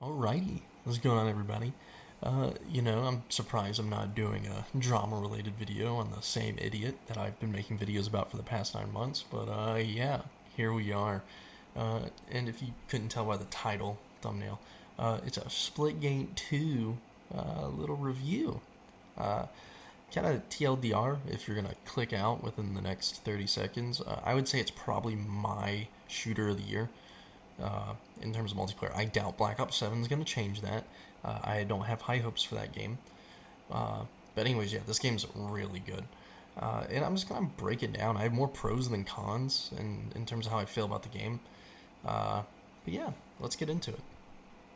Alrighty, what's going on, everybody? I'm surprised I'm not doing a drama-related video on the same idiot that I've been making videos about for the past 9 months, but yeah, here we are. And if you couldn't tell by the title, thumbnail, it's a Splitgate 2 little review. Uh, kind of TLDR, if you're gonna click out within the next 30 seconds, I would say it's probably my shooter of the year in terms of multiplayer. I doubt Black Ops 7 is going to change that. I don't have high hopes for that game. Uh, but anyways, yeah, this game's really good. And I'm just going to break it down. I have more pros than cons in terms of how I feel about the game. But yeah, let's get into it.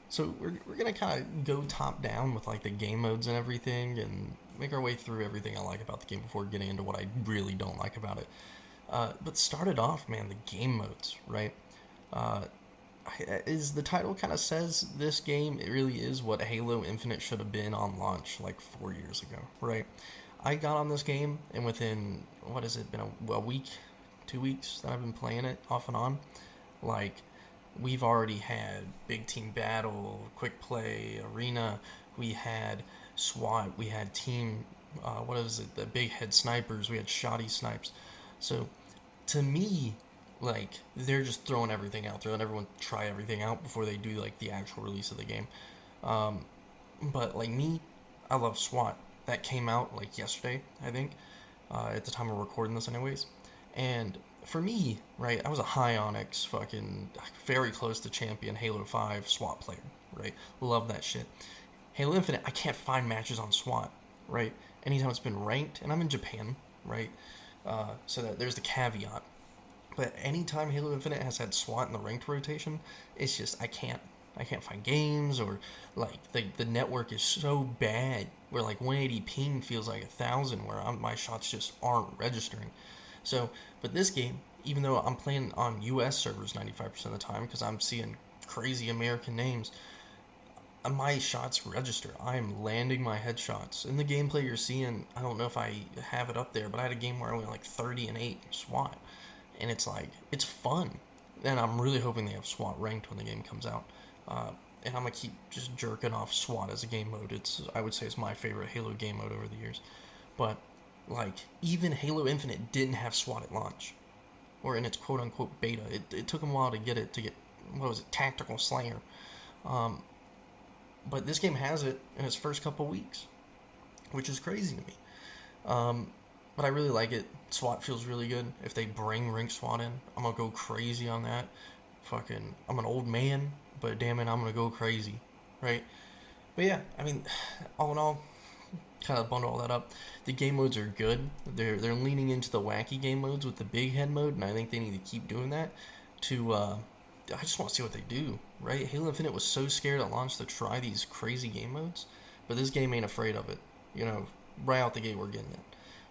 So we're going to kind of go top down with like the game modes and everything and make our way through everything I like about the game before getting into what I really don't like about it. But started off, man, the game modes, right? Uh, is the title kind of says this game, it really is what Halo Infinite should have been on launch like 4 years ago, right? I got on this game, and within what has it been, a week, 2 weeks that I've been playing it off and on, like we've already had big team battle, quick play, arena. We had SWAT. We had team. What is it? The big head snipers. We had shoddy snipes. So to me, like they're just throwing everything out. They're letting everyone try everything out before they do like the actual release of the game. Um, but like me, I love SWAT. That came out like yesterday, I think, at the time of recording this, anyways. And for me, right, I was a high Onyx, fucking very close to champion Halo 5 SWAT player, right? Love that shit. Halo Infinite, I can't find matches on SWAT, right? Anytime it's been ranked, and I'm in Japan, right? So that there's the caveat. But anytime Halo Infinite has had SWAT in the ranked rotation, it's just I can't find games, or like the network is so bad where like 180 ping feels like 1,000 where my shots just aren't registering. So, but this game, even though I'm playing on US servers 95% of the time because I'm seeing crazy American names, my shots register. I am landing my headshots. In the gameplay you're seeing, I don't know if I have it up there, but I had a game where I went like 30 and 8 SWAT. And it's like, it's fun. And I'm really hoping they have SWAT ranked when the game comes out. And I'm gonna keep just jerking off SWAT as a game mode. I would say it's my favorite Halo game mode over the years. But like even Halo Infinite didn't have SWAT at launch, or in its quote unquote beta. It took them a while to get it what was it, Tactical Slayer. Um, but this game has it in its first couple weeks, which is crazy to me. Um, but I really like it. SWAT feels really good. If they bring rank SWAT in, I'm gonna go crazy on that. Fucking, I'm an old man, but damn it, I'm gonna go crazy, right? But yeah, I mean, all in all, kind of bundle all that up. The game modes are good. They're leaning into the wacky game modes with the big head mode, and I think they need to keep doing that. To I just want to see what they do, right? Halo Infinite was so scared at launch to try these crazy game modes, but this game ain't afraid of it. You know, right out the gate we're getting it.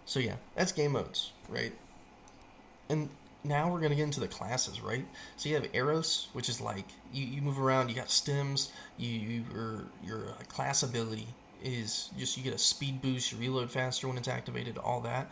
So yeah, that's game modes, right? And now we're gonna get into the classes, right? So you have Eros, which is like you move around. You got stims. Your class ability is just you get a speed boost. You reload faster when it's activated. All that,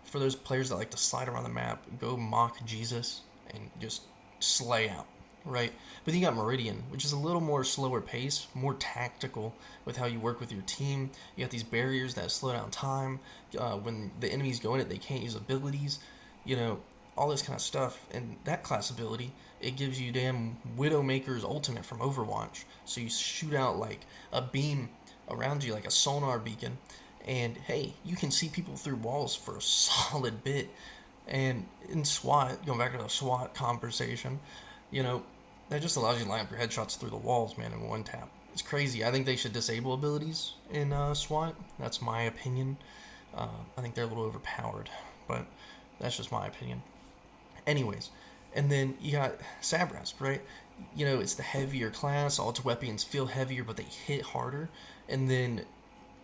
for those players that like to slide around the map, go mock Jesus and just slay out, right? But then you got Meridian, which is a little more slower pace, more tactical with how you work with your team. You got these barriers that slow down time. When the enemies go in it, they can't use abilities. You know, all this kind of stuff. And that class ability, it gives you damn Widowmaker's ultimate from Overwatch. So you shoot out like a beam around you, like a sonar beacon, and hey, you can see people through walls for a solid bit. And in SWAT, going back to the SWAT conversation, you know, that just allows you to line up your headshots through the walls, man, in one tap. It's crazy. I think they should disable abilities in SWAT. That's my opinion. I think they're a little overpowered, but that's just my opinion. Anyways, and then you got Sabrast, right? It's the heavier class. All its weapons feel heavier, but they hit harder. And then,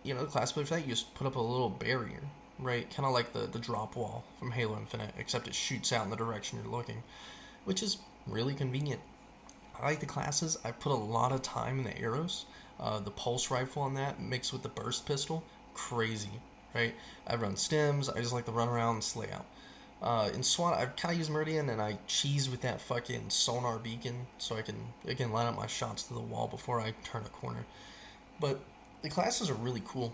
the class play for that, you just put up a little barrier, right? Kind of like the drop wall from Halo Infinite, except it shoots out in the direction you're looking, which is really convenient. I like the classes. I put a lot of time in the arrows. The pulse rifle on that mixed with the burst pistol, crazy, right? I run stims. I just like to run around and slay out. In SWAT, I kind of use Meridian, and I cheese with that fucking sonar beacon so I can, again, line up my shots to the wall before I turn a corner. But the classes are really cool.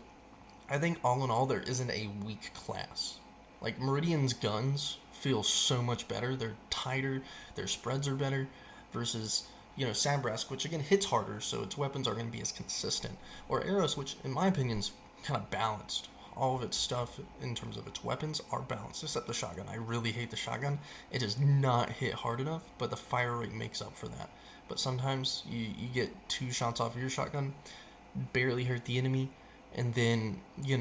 I think all in all, there isn't a weak class. Like, Meridian's guns feel so much better. They're tighter, their spreads are better, versus, Sabrask, which again hits harder, so its weapons are going to be as consistent. Or Eros, which in my opinion is kind of balanced. All of its stuff in terms of its weapons are balanced, except the shotgun. I really hate the shotgun. It does not hit hard enough, but the fire rate makes up for that. But sometimes you get 2 shots off of your shotgun, barely hurt the enemy, and then, you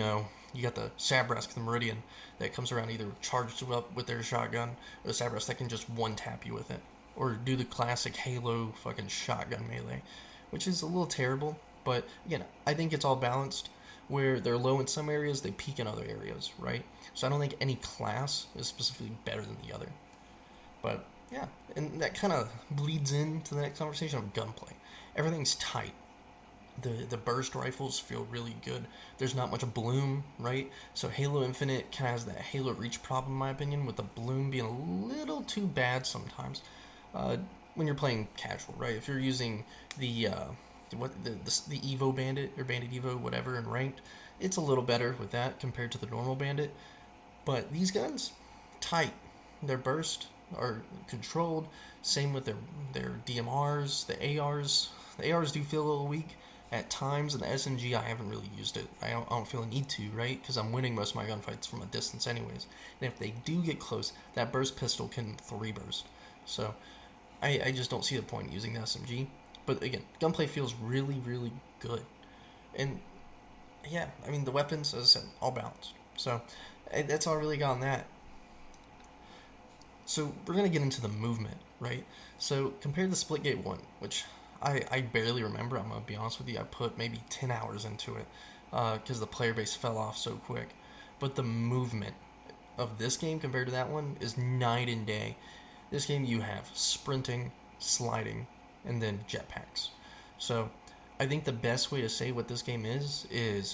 got the Sabrask, the Meridian, that comes around either charged up with their shotgun, or the Sabrask that can just one-tap you with it. Or do the classic Halo fucking shotgun melee, which is a little terrible, but again, I think it's all balanced, where they're low in some areas, they peak in other areas, right? So I don't think any class is specifically better than the other. But yeah, and that kind of bleeds into the next conversation of gunplay. Everything's tight. The burst rifles feel really good. There's not much bloom, right? So Halo Infinite kind of has that Halo Reach problem, in my opinion, with the bloom being a little too bad sometimes. When you're playing casual, right? If you're using the Evo Bandit or Bandit Evo, whatever, in ranked, it's a little better with that compared to the normal Bandit. But these guns, tight. Their burst are controlled. Same with their DMRs, the ARs. The ARs do feel a little weak at times. In the SMG, I haven't really used it. I don't feel a need to, right? Because I'm winning most of my gunfights from a distance anyways. And if they do get close, that burst pistol can 3 burst. So I just don't see the point in using the SMG. But again, gunplay feels really, really good. And yeah, I mean, the weapons, as I said, all balanced. So that's all I really got on that. So we're going to get into the movement, right? So compared to Splitgate 1, which I barely remember, I'm going to be honest with you, I put maybe 10 hours into it because the player base fell off so quick. But the movement of this game compared to that one is night and day. This game you have sprinting, sliding, and then jetpacks. So I think the best way to say what this game is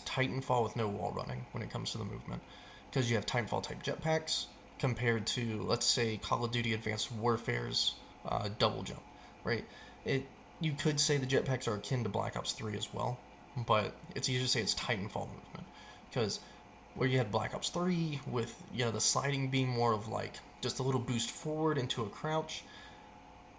Titanfall with no wall running when it comes to the movement. Because you have Titanfall type jetpacks compared to, let's say, Call of Duty Advanced Warfare's double jump, right? You could say the jetpacks are akin to Black Ops 3 as well, but it's easier to say it's Titanfall movement. Because where you had Black Ops 3 with, the sliding being more of like just a little boost forward into a crouch,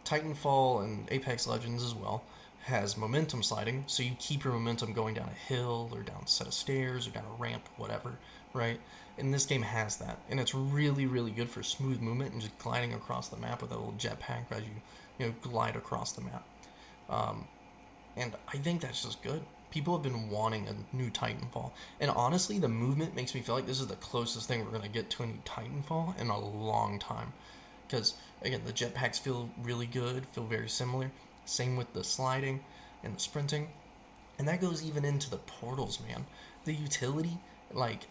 Titanfall and Apex Legends as well has momentum sliding, so you keep your momentum going down a hill or down a set of stairs or down a ramp, whatever, right? And this game has that, and it's really, really good for smooth movement and just gliding across the map with a little jetpack as you glide across the map. And I think that's just good. People have been wanting a new Titanfall, and honestly, the movement makes me feel like this is the closest thing we're gonna get to a new Titanfall in a long time. Because again, the jetpacks feel really good, feel very similar. Same with the sliding and the sprinting. And that goes even into the portals, man. The utility, like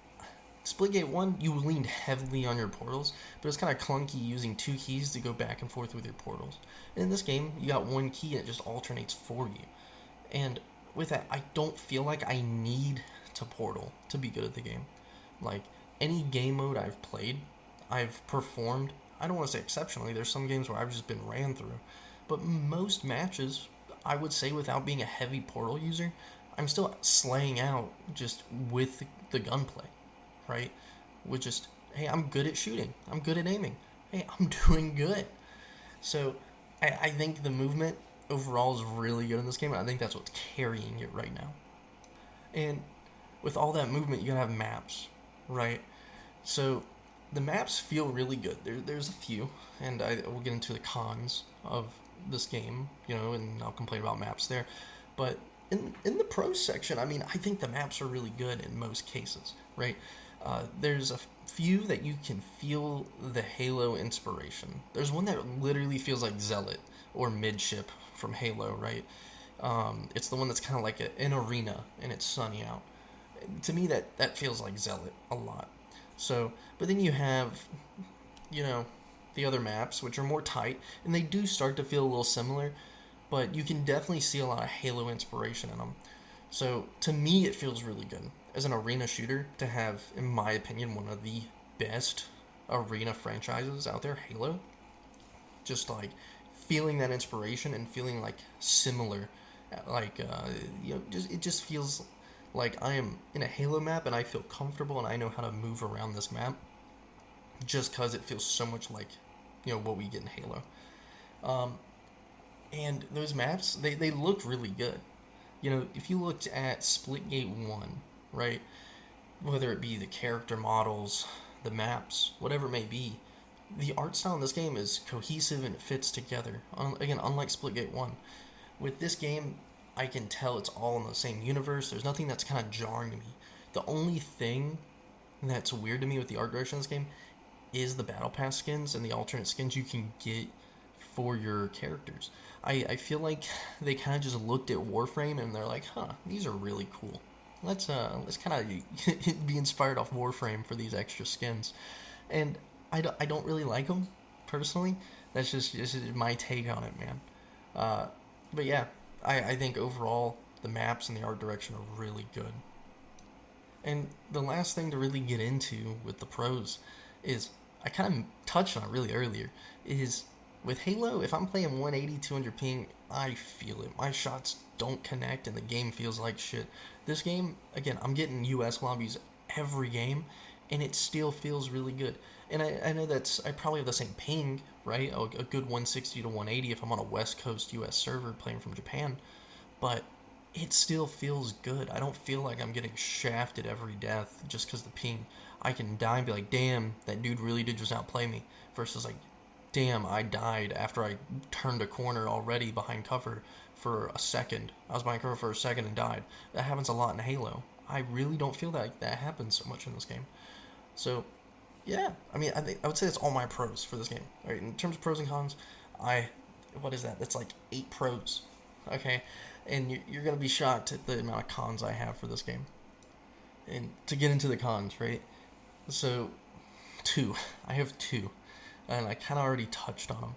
Splitgate 1, you leaned heavily on your portals, but it's kind of clunky using 2 keys to go back and forth with your portals. And in this game, you got 1 key and it just alternates for you. And with that, I don't feel like I need to portal to be good at the game. Like, any game mode I've played, I've performed. I don't want to say exceptionally, there's some games where I've just been ran through. But most matches, I would say without being a heavy portal user, I'm still slaying out just with the gunplay, right? With just, hey, I'm good at shooting. I'm good at aiming. Hey, I'm doing good. So I think the movement overall is really good in this game. I think that's what's carrying it right now. And with all that movement, you gotta have maps, right? So the maps feel really good. There's a few, and we'll get into the cons of this game, and I'll complain about maps there. But in the pros section, I mean, I think the maps are really good in most cases, right? There's a few that you can feel the Halo inspiration. There's one that literally feels like Zealot or Midship from Halo, right? It's the one that's kind of like an arena and it's sunny out. To me, that feels like Zealot a lot. So, but then you have, the other maps, which are more tight, and they do start to feel a little similar, but you can definitely see a lot of Halo inspiration in them. So, to me, it feels really good as an arena shooter to have, in my opinion, one of the best arena franchises out there, Halo, just like feeling that inspiration and feeling like similar, like just it just feels like I am in a Halo map and I feel comfortable and I know how to move around this map, just because it feels so much like what we get in Halo. And those maps, they look really good. If you looked at Splitgate 1, right, whether it be the character models, the maps, whatever it may be, the art style in this game is cohesive and it fits together. Again, unlike Splitgate 1. With this game, I can tell it's all in the same universe. There's nothing that's kind of jarring to me. The only thing that's weird to me with the art direction of this game is the Battle Pass skins and the alternate skins you can get for your characters. I feel like they kind of just looked at Warframe and they're like, huh, these are really cool. Let's kind of be inspired off Warframe for these extra skins. And I don't really like them, personally. That's just my take on it, man. But yeah, I think overall the maps and the art direction are really good. And the last thing to really get into with the pros is, I kind of touched on it really earlier, is with Halo, if I'm playing 180, 200 ping, I feel it. My shots don't connect and the game feels like shit. This game, again, I'm getting US lobbies every game and it still feels really good. And I know I probably have the same ping, right? A good 160 to 180 if I'm on a West Coast US server playing from Japan. But it still feels good. I don't feel like I'm getting shafted every death just because the ping. I can die and be like, damn, that dude really did just outplay me. Versus like, damn, I died after I turned a corner already behind cover for a second. I was behind cover for a second and died. That happens a lot in Halo. I really don't feel that happens so much in this game. So, yeah, I mean, I would say that's all my pros for this game. All right, in terms of pros and cons, what is that? That's like 8 pros, okay? And you're gonna be shocked at the amount of cons I have for this game. And to get into the cons, right? So, I have two, and I kind of already touched on them.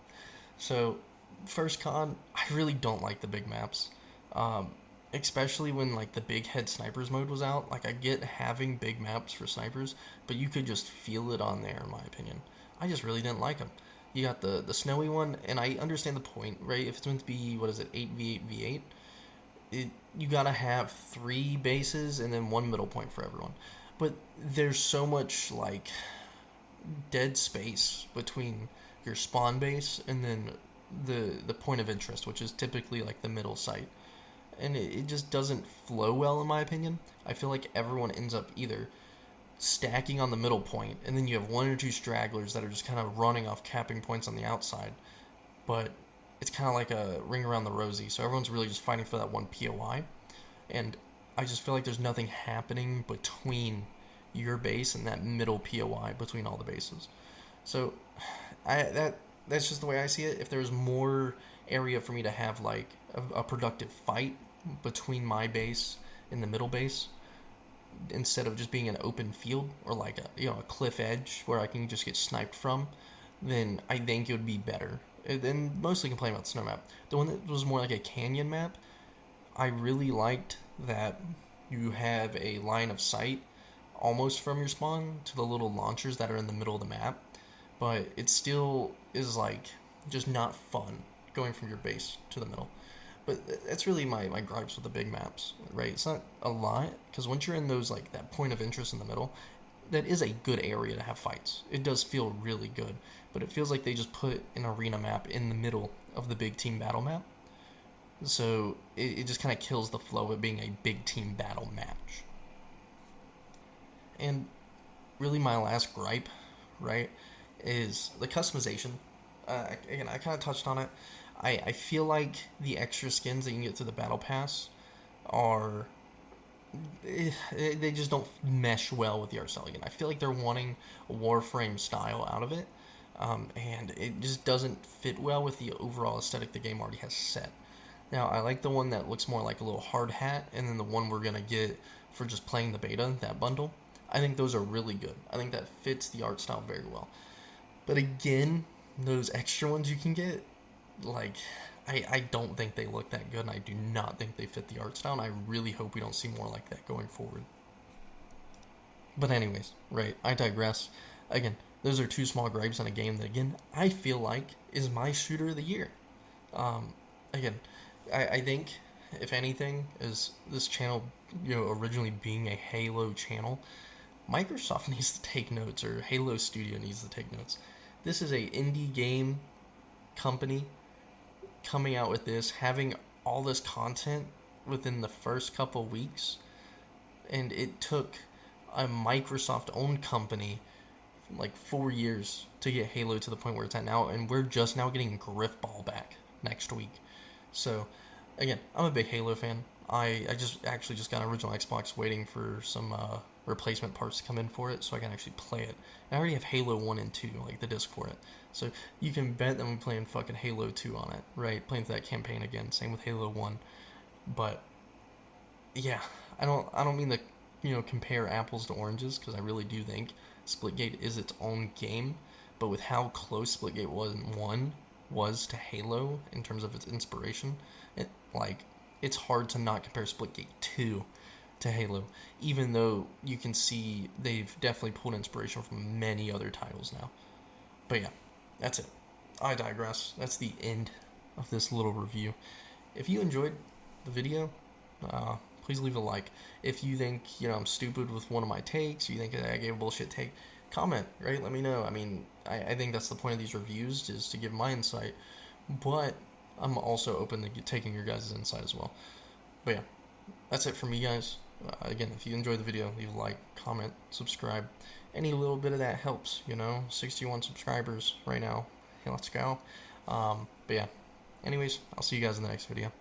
So, first con, I really don't like the big maps. Especially when like the big head snipers mode was out. Like I get having big maps for snipers, but you could just feel it on there in my opinion. I just really didn't like them. You got the snowy one, and I understand the point, right? If it's meant to be, what is it, 8v8v8, you gotta have 3 bases and then 1 middle point for everyone. But there's so much like dead space between your spawn base and then the point of interest, which is typically like the middle site. And it just doesn't flow well in my opinion. I feel like everyone ends up either stacking on the middle point, and then you have 1 or 2 stragglers that are just kind of running off capping points on the outside. But it's kind of like a ring around the rosy, so everyone's really just fighting for that one POI. And I just feel like there's nothing happening between your base and that middle POI between all the bases. So that's just the way I see it. If there was more area for me to have like a productive fight between my base and the middle base, instead of just being an open field or like a cliff edge where I can just get sniped from, then I think it would be better. And then mostly complain about the snow map. The one that was more like a canyon map, I really liked that you have a line of sight almost from your spawn to the little launchers that are in the middle of the map, but it still is like just not fun going from your base to the middle. But that's really my gripes with the big maps, right? It's not a lot, because once you're in those, like, that point of interest in the middle, that is a good area to have fights. It does feel really good, but it feels like they just put an arena map in the middle of the big team battle map. So it just kind of kills the flow of it being a big team battle match. And really my last gripe, right, is the customization. Again, I kind of touched on it. I feel like the extra skins that you can get through the battle pass are they just don't mesh well with the art style. Again, I feel like they're wanting a Warframe style out of it, and it just doesn't fit well with the overall aesthetic the game already has set. Now, I like the one that looks more like a little hard hat, and then the one we're gonna get for just playing the beta, that bundle. I think those are really good. I think that fits the art style very well. But again, those extra ones you can get, like, I don't think they look that good, and I do not think they fit the art style, and I really hope we don't see more like that going forward. But anyways, right, I digress. Again, those are two small gripes on a game that, again, I feel like is my shooter of the year. Again, I think, if anything, is this channel, originally being a Halo channel, Microsoft needs to take notes, or Halo Studio needs to take notes. This is a indie game company coming out with this, having all this content within the first couple weeks, and it took a Microsoft-owned company like 4 years to get Halo to the point where it's at now, and we're just now getting Griffball back next week. So, again, I'm a big Halo fan. I just got an original Xbox, waiting for some replacement parts to come in for it so I can actually play it. And I already have Halo 1 and 2, like the disc for it. So you can bet that I'm playing fucking Halo 2 on it, right? Playing that campaign again. Same with Halo 1. But yeah, I don't mean to, compare apples to oranges, because I really do think Splitgate is its own game, but with how close Splitgate was to Halo in terms of its inspiration, it's hard to not compare Splitgate 2 to Halo, even though you can see they've definitely pulled inspiration from many other titles now. But yeah, that's it. I digress. That's the end of this little review. If you enjoyed the video, please leave a like. If you think, I'm stupid with one of my takes, you think that I gave a bullshit take, comment, right? Let me know. I mean, I think that's the point of these reviews, is to give my insight, but I'm also open to taking your guys' insight as well. But yeah, that's it for me, guys. Again, if you enjoyed the video, leave a like, comment, subscribe. Any little bit of that helps, 61 subscribers right now. Hey, let's go. But yeah, anyways, I'll see you guys in the next video.